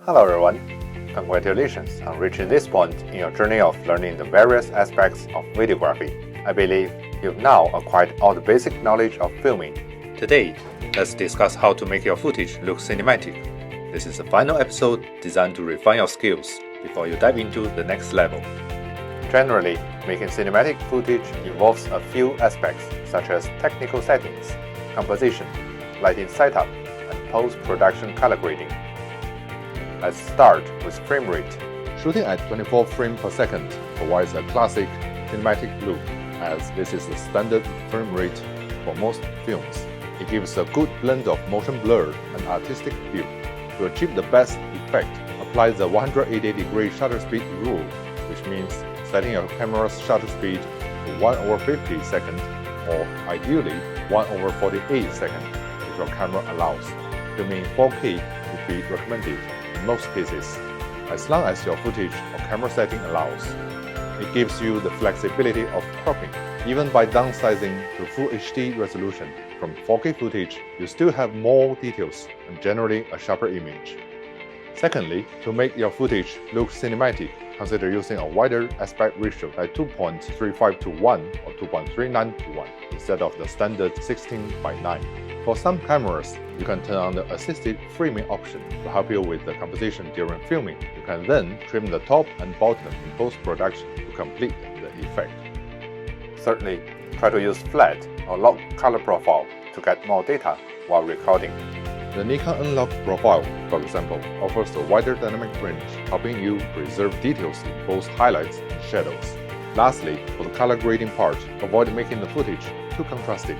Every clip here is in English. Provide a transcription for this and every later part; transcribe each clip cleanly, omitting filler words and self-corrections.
Hello everyone, congratulations on reaching this point in your journey of learning the various aspects of videography. I believe you've now acquired all the basic knowledge of filming. Today, let's discuss how to make your footage look cinematic. This is the final episode designed to refine your skills before you dive into the next level. Generally, making cinematic footage involves a few aspects such as technical settings, composition, lighting setup, and post-production color grading. Let's start with frame rate. Shooting at 24 frames per second provides a classic cinematic look, as this is the standard frame rate for most films. It gives a good blend of motion blur and artistic feel. To achieve the best effect, apply the 180-degree shutter speed rule, which means setting your camera's shutter speed to 1/50 second, or ideally 1/48 second if your camera allows. Filming 4K would be recommended in most cases, as long as your footage or camera setting allows. It gives you the flexibility of cropping. Even by downsizing to Full HD resolution from 4K footage, you still have more details and generally a sharper image. Secondly, to make your footage look cinematic, consider using a wider aspect ratio like 2.35:1 or 2.39:1 instead of the standard 16:9. For some cameras, you can turn on the assisted framing option to help you with the composition during filming. You can then trim the top and bottom in post-production to complete the effect. Thirdly, try to use flat or log color profile to get more data while recording. The Nikon Unlock Profile, for example, offers a wider dynamic range, helping you preserve details in both highlights and shadows. Lastly, for the color grading part, avoid making the footage too contrasting,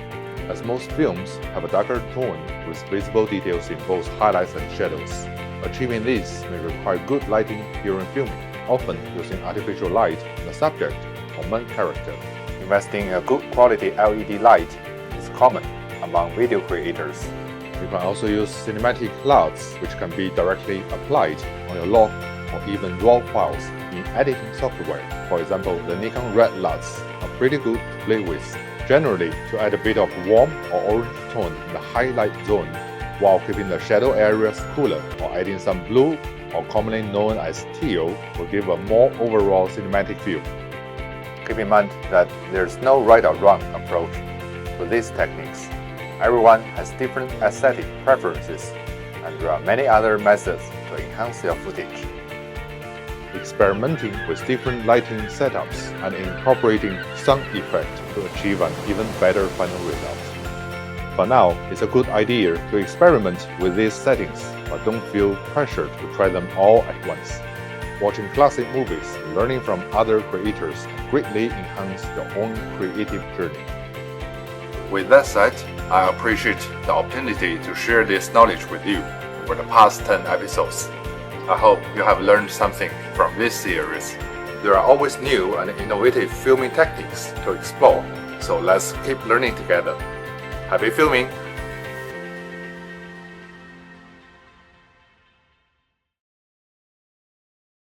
as most films have a darker tone with visible details in both highlights and shadows. Achieving this may require good lighting during filming, often using artificial light on the subject or main character. Investing in a good quality LED light is common among video creators. You can also use cinematic LUTs, which can be directly applied on your log or even RAW files in editing software. For example, the Nikon Red LUTs are pretty good to play with. Generally, to add a bit of warm or orange tone in the highlight zone, while keeping the shadow areas cooler, or adding some blue, or commonly known as teal, will give a more overall cinematic feel. Keep in mind that there's no right or wrong approach to these techniques. Everyone has different aesthetic preferences, and there are many other methods to enhance your footage. Experimenting with different lighting setups and incorporating sound effect to achieve an even better final result. For now, it's a good idea to experiment with these settings, but don't feel pressured to try them all at once. Watching classic movies and learning from other creators greatly enhance your own creative journey. With that said, I appreciate the opportunity to share this knowledge with you over the past 10 episodes. I hope you have learned something from this series. There are always new and innovative filming techniques to explore, so let's keep learning together. Happy filming!